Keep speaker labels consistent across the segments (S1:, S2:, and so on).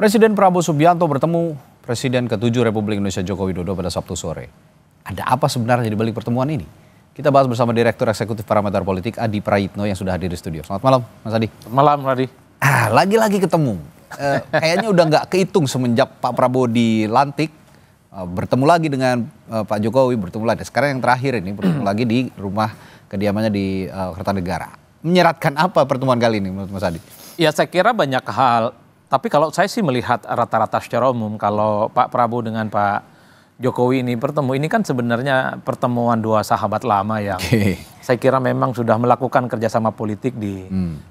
S1: Presiden Prabowo Subianto bertemu Presiden ke-7 Republik Indonesia Joko Widodo pada Sabtu sore. Ada apa sebenarnya di balik pertemuan ini? Kita bahas bersama Direktur Eksekutif Parameter Politik Adi Prayitno yang sudah hadir di studio. Selamat malam, Mas Adi.
S2: Malam, Radi.
S1: Lagi-lagi ketemu. Kayaknya udah nggak kehitung semenjak Pak Prabowo dilantik. Bertemu lagi dengan Pak Jokowi, bertemu lagi. Sekarang yang terakhir ini bertemu lagi di rumah kediamannya di Kertanegara. Menyeratkan apa pertemuan kali ini menurut Mas Adi?
S2: Ya saya kira banyak hal, tapi kalau saya sih melihat rata-rata secara umum kalau Pak Prabowo dengan Pak Jokowi ini bertemu, ini kan sebenarnya pertemuan dua sahabat lama yang saya kira memang sudah melakukan kerjasama politik di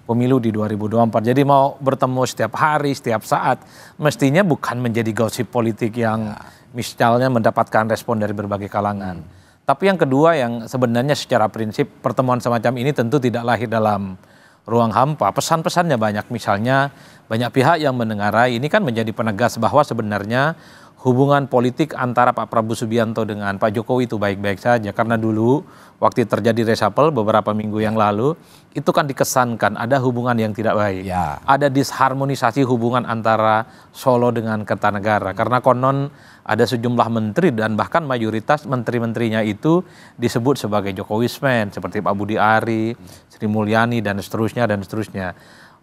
S2: pemilu di 2024. Jadi mau bertemu setiap hari, setiap saat, mestinya bukan menjadi gosip politik yang misalnya mendapatkan respon dari berbagai kalangan. Tapi yang kedua yang sebenarnya secara prinsip pertemuan semacam ini tentu tidak lahir dalam ruang hampa. Pesan-pesannya banyak, misalnya banyak pihak yang menengarai ini kan menjadi penegas bahwa sebenarnya hubungan politik antara Pak Prabowo Subianto dengan Pak Jokowi itu baik-baik saja. Karena dulu waktu terjadi reshuffle beberapa minggu yang lalu, itu kan dikesankan ada hubungan yang tidak baik. Ada disharmonisasi hubungan antara Solo dengan Kertanegara. Karena konon ada sejumlah menteri dan bahkan mayoritas menteri-menterinya itu disebut sebagai Jokowismen. Seperti Pak Budi Ari, Sri Mulyani dan seterusnya dan seterusnya.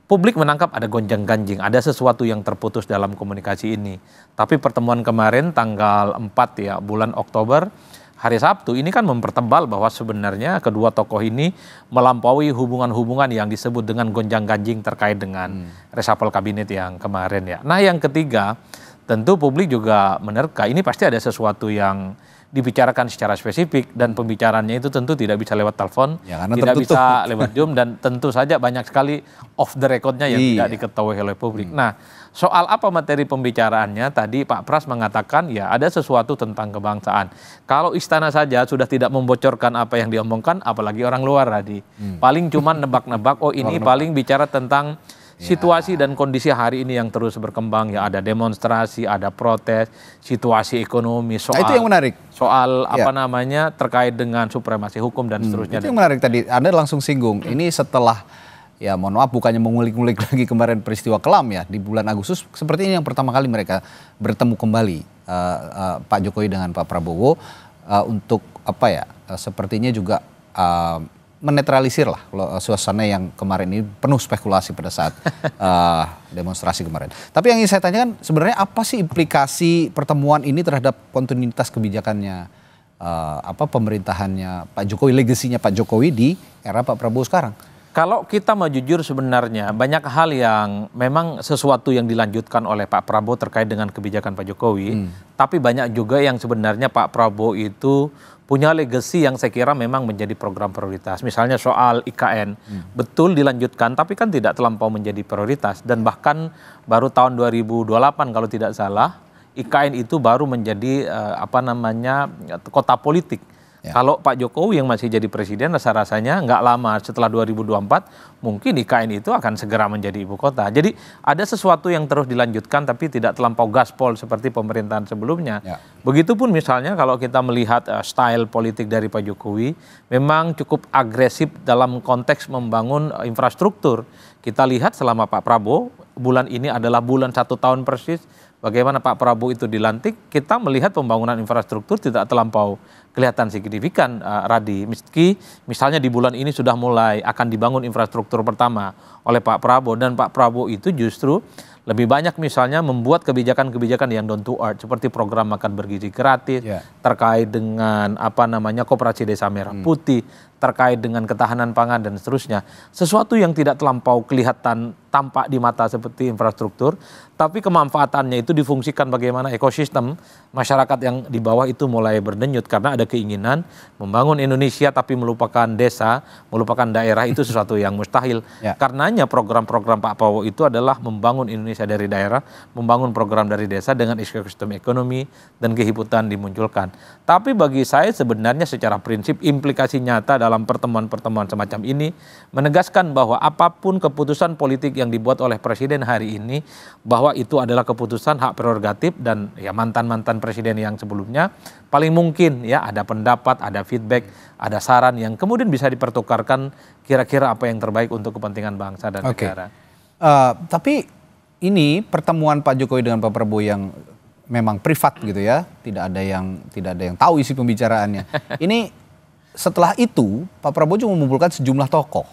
S2: Publik menangkap ada gonjang-ganjing, ada sesuatu yang terputus dalam komunikasi ini. Tapi pertemuan kemarin tanggal 4 ya, bulan Oktober, hari Sabtu, ini kan mempertebal bahwa sebenarnya kedua tokoh ini melampaui hubungan-hubungan yang disebut dengan gonjang-ganjing terkait dengan reshuffle kabinet yang kemarin ya. Nah yang ketiga, tentu publik juga menerka, ini pasti ada sesuatu yang dibicarakan secara spesifik dan pembicaraannya itu tentu tidak bisa lewat telepon, tidak bisa lewat Zoom dan tentu saja banyak sekali off the recordnya yang tidak diketahui oleh publik. Nah soal apa materi pembicaraannya tadi Pak Pras mengatakan ya ada sesuatu tentang kebangsaan. Kalau istana saja sudah tidak membocorkan apa yang diomongkan apalagi orang luar tadi. Paling cuma nebak-nebak oh ini paling bicara tentang situasi dan kondisi hari ini yang terus berkembang ya, ada demonstrasi, ada protes, situasi ekonomi, soal
S1: itu yang menarik.
S2: Soal apa namanya terkait dengan supremasi hukum dan seterusnya.
S1: Itu yang menarik tadi. Anda langsung singgung. Ini setelah ya mohon maaf bukannya mengulik-ngulik lagi kemarin peristiwa kelam ya di bulan Agustus, seperti ini yang pertama kali mereka bertemu kembali Pak Jokowi dengan Pak Prabowo untuk apa ya? Sepertinya juga menetralisir lah suasana yang kemarin ini penuh spekulasi pada saat demonstrasi kemarin. Tapi yang ingin saya tanyakan sebenarnya apa sih implikasi pertemuan ini terhadap kontinuitas kebijakannya pemerintahannya Pak Jokowi, legasinya Pak Jokowi di era Pak Prabowo sekarang?
S2: Kalau kita mau jujur sebenarnya banyak hal yang memang sesuatu yang dilanjutkan oleh Pak Prabowo terkait dengan kebijakan Pak Jokowi. Tapi banyak juga yang sebenarnya Pak Prabowo itu punya legasi yang saya kira memang menjadi program prioritas. Misalnya soal IKN, betul dilanjutkan tapi kan tidak terlampau menjadi prioritas. Dan bahkan baru tahun 2028 kalau tidak salah, IKN itu baru menjadi kota politik. Kalau Pak Jokowi yang masih jadi presiden rasa-rasanya nggak lama setelah 2024 mungkin IKN itu akan segera menjadi ibu kota. Jadi ada sesuatu yang terus dilanjutkan tapi tidak terlampau gaspol seperti pemerintahan sebelumnya. Begitupun misalnya kalau kita melihat style politik dari Pak Jokowi memang cukup agresif dalam konteks membangun infrastruktur. Kita lihat selama Pak Prabowo bulan ini adalah bulan 1 tahun persis bagaimana Pak Prabowo itu dilantik, kita melihat pembangunan infrastruktur tidak terlampau kelihatan signifikan, Radi. Meski misalnya di bulan ini sudah mulai akan dibangun infrastruktur pertama oleh Pak Prabowo dan Pak Prabowo itu justru lebih banyak misalnya membuat kebijakan-kebijakan yang down to earth seperti program makan bergizi gratis, terkait dengan koperasi desa merah putih, terkait dengan ketahanan pangan dan seterusnya. Sesuatu yang tidak terlampau kelihatan tampak di mata seperti infrastruktur, tapi kemanfaatannya itu difungsikan bagaimana ekosistem masyarakat yang di bawah itu mulai berdenyut karena ada keinginan membangun Indonesia tapi melupakan desa, melupakan daerah itu sesuatu yang mustahil. Karenanya program-program Pak Prabowo itu adalah membangun Indonesia dari daerah, membangun program dari desa dengan ekosistem ekonomi dan kehidupan dimunculkan. Tapi bagi saya sebenarnya secara prinsip implikasi nyata dalam pertemuan-pertemuan semacam ini menegaskan bahwa apapun keputusan politik yang dibuat oleh presiden hari ini bahwa itu adalah keputusan hak prerogatif dan ya mantan-mantan presiden yang sebelumnya paling mungkin ya ada pendapat, ada feedback, ada saran yang kemudian bisa dipertukarkan kira-kira apa yang terbaik untuk kepentingan bangsa dan negara.
S1: Tapi ini pertemuan Pak Jokowi dengan Pak Prabowo yang memang privat gitu ya, tidak ada yang tahu isi pembicaraannya. Ini setelah itu Pak Prabowo juga mengumpulkan sejumlah tokoh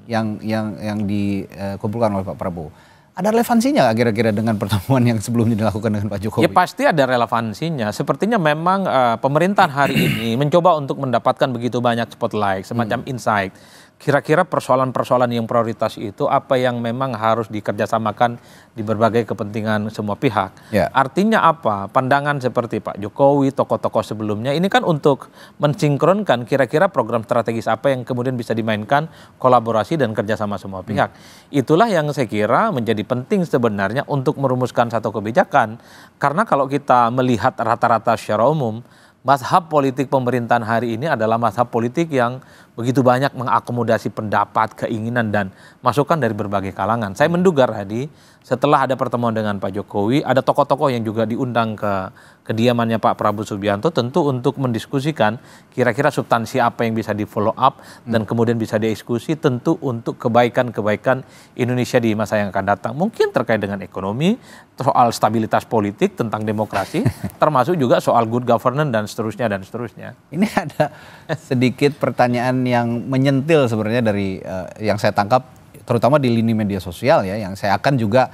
S1: yang dikumpulkan oleh Pak Prabowo. Ada relevansinya nggak kira-kira dengan pertemuan yang sebelumnya dilakukan dengan Pak Jokowi?
S2: Ya pasti ada relevansinya. Sepertinya memang pemerintahan hari ini mencoba untuk mendapatkan begitu banyak spotlight, semacam insight. Kira-kira persoalan-persoalan yang prioritas itu apa yang memang harus dikerjasamakan di berbagai kepentingan semua pihak.
S1: Ya.
S2: Artinya apa? Pandangan seperti Pak Jokowi, tokoh-tokoh sebelumnya ini kan untuk mensinkronkan kira-kira program strategis apa yang kemudian bisa dimainkan kolaborasi dan kerjasama semua pihak. Itulah yang saya kira menjadi penting sebenarnya untuk merumuskan satu kebijakan. Karena kalau kita melihat rata-rata secara umum, mazhab politik pemerintahan hari ini adalah mazhab politik yang begitu banyak mengakomodasi pendapat, keinginan, dan masukan dari berbagai kalangan. Saya menduga, Radi, setelah ada pertemuan dengan Pak Jokowi, ada tokoh-tokoh yang juga diundang ke kediamannya Pak Prabowo Subianto tentu untuk mendiskusikan kira-kira substansi apa yang bisa di follow up dan kemudian bisa dieksekusi tentu untuk kebaikan-kebaikan Indonesia di masa yang akan datang. Mungkin terkait dengan ekonomi, soal stabilitas politik, tentang demokrasi, termasuk juga soal good governance dan seterusnya dan seterusnya.
S1: Ini ada sedikit pertanyaan yang menyentil sebenarnya dari yang saya tangkap terutama di lini media sosial ya, yang saya akan juga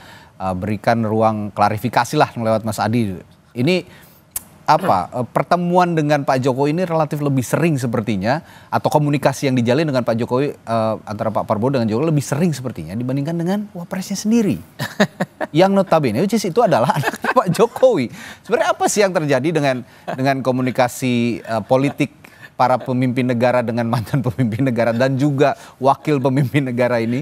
S1: berikan ruang klarifikasi lah lewat Mas Adi. Ini pertemuan dengan Pak Jokowi ini relatif lebih sering sepertinya, atau komunikasi yang dijalin dengan Pak Jokowi antara Pak Prabowo dengan Jokowi lebih sering sepertinya dibandingkan dengan wapresnya sendiri. Yang notabene which is itu adalah anaknya Pak Jokowi. Sebenarnya apa sih yang terjadi dengan komunikasi politik para pemimpin negara dengan mantan pemimpin negara dan juga wakil pemimpin negara ini?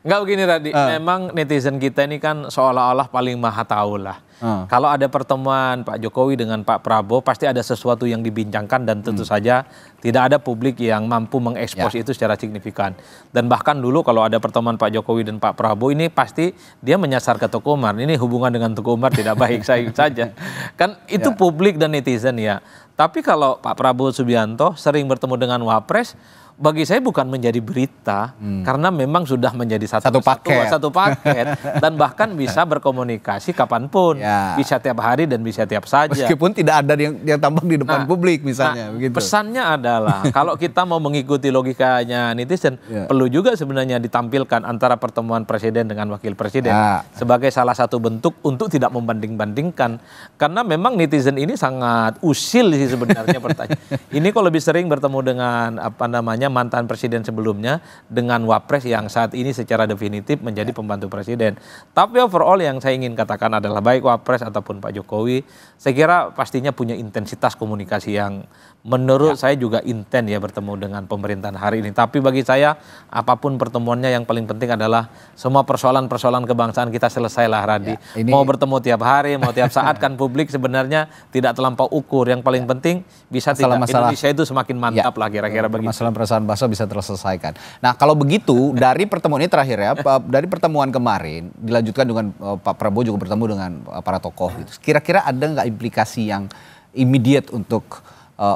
S2: Enggak begini tadi, memang netizen kita ini kan seolah-olah paling maha tahu lah. Kalau ada pertemuan Pak Jokowi dengan Pak Prabowo pasti ada sesuatu yang dibincangkan dan tentu saja tidak ada publik yang mampu mengekspos itu secara signifikan. Dan bahkan dulu kalau ada pertemuan Pak Jokowi dan Pak Prabowo ini pasti dia menyasar ke Teguh Umar. Ini hubungan dengan Teguh Umar tidak baik saja. Kan itu publik dan netizen ya. Tapi kalau Pak Prabowo Subianto sering bertemu dengan Wapres, bagi saya bukan menjadi berita karena memang sudah menjadi satu paket dan bahkan bisa berkomunikasi kapanpun, bisa tiap hari dan bisa tiap saja.
S1: Meskipun tidak ada yang tampak di depan publik misalnya. Begitu.
S2: Pesannya adalah kalau kita mau mengikuti logikanya netizen, perlu juga sebenarnya ditampilkan antara pertemuan presiden dengan wakil presiden sebagai salah satu bentuk untuk tidak membanding-bandingkan. Karena memang netizen ini sangat usil sih sebenarnya pertanyaan. Ini kalau lebih sering bertemu dengan mantan presiden sebelumnya dengan Wapres yang saat ini secara definitif menjadi pembantu presiden. Tapi overall yang saya ingin katakan adalah baik Wapres ataupun Pak Jokowi, saya kira pastinya punya intensitas komunikasi yang menurut saya juga intens ya bertemu dengan pemerintahan hari ini. Tapi bagi saya apapun pertemuannya yang paling penting adalah semua persoalan-persoalan kebangsaan kita selesailah, Radi. Mau bertemu tiap hari, mau tiap saat kan publik sebenarnya tidak terlampau ukur. Yang paling penting bisa Indonesia itu semakin mantap lah kira-kira begitu.
S1: Masalah perasaan bangsa bisa terselesaikan. Nah kalau begitu dari pertemuan ini terakhir ya, dari pertemuan kemarin dilanjutkan dengan Pak Prabowo juga bertemu dengan para tokoh gitu. Kira-kira ada nggak implikasi yang immediate untuk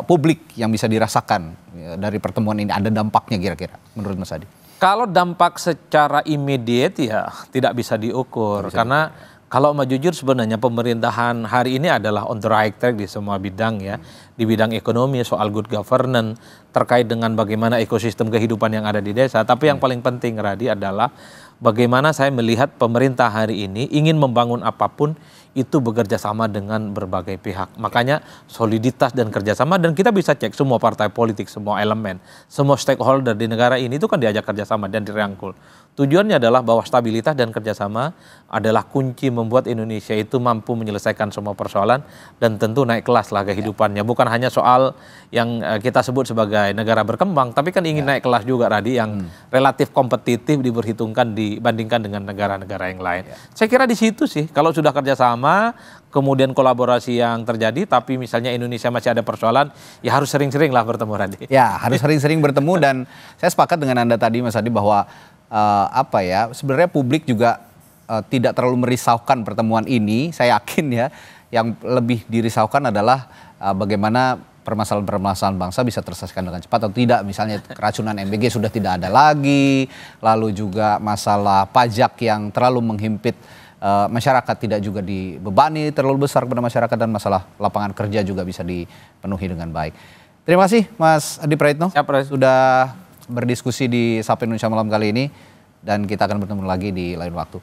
S1: publik yang bisa dirasakan dari pertemuan ini? Ada dampaknya kira-kira menurut Mas Adi?
S2: Kalau dampak secara immediate ya tidak bisa diukur. Karena kalau mau jujur sebenarnya pemerintahan hari ini adalah on the right track di semua bidang ya. Di bidang ekonomi, soal good governance, terkait dengan bagaimana ekosistem kehidupan yang ada di desa. Tapi yang paling penting, Radi, adalah bagaimana saya melihat pemerintah hari ini ingin membangun apapun itu bekerja sama dengan berbagai pihak. Makanya soliditas dan kerjasama, dan kita bisa cek semua partai politik, semua elemen, semua stakeholder di negara ini itu kan diajak kerjasama dan dirangkul. Tujuannya adalah bahwa stabilitas dan kerjasama adalah kunci membuat Indonesia itu mampu menyelesaikan semua persoalan dan tentu naik kelas lah kehidupannya. Bukan hanya soal yang kita sebut sebagai negara berkembang, tapi kan ingin naik kelas juga, Radi, yang relatif kompetitif diperhitungkan dibandingkan dengan negara-negara yang lain. Saya kira di situ sih, kalau sudah kerjasama, kemudian kolaborasi yang terjadi, tapi misalnya Indonesia masih ada persoalan, ya harus sering-sering lah bertemu, Radi.
S1: Ya, harus sering-sering bertemu, dan saya sepakat dengan Anda tadi, Mas Adi, bahwa sebenarnya publik juga tidak terlalu merisaukan pertemuan ini. Saya yakin ya, yang lebih dirisaukan adalah bagaimana permasalahan-permasalahan bangsa bisa terselesaikan dengan cepat atau tidak. Misalnya keracunan MBG sudah tidak ada lagi, lalu juga masalah pajak yang terlalu menghimpit masyarakat tidak juga dibebani terlalu besar kepada masyarakat, dan masalah lapangan kerja juga bisa dipenuhi dengan baik. Terima kasih Mas Adi Praitno sudah berdiskusi di Sapa Indonesia Malam kali ini, dan kita akan bertemu lagi di lain waktu.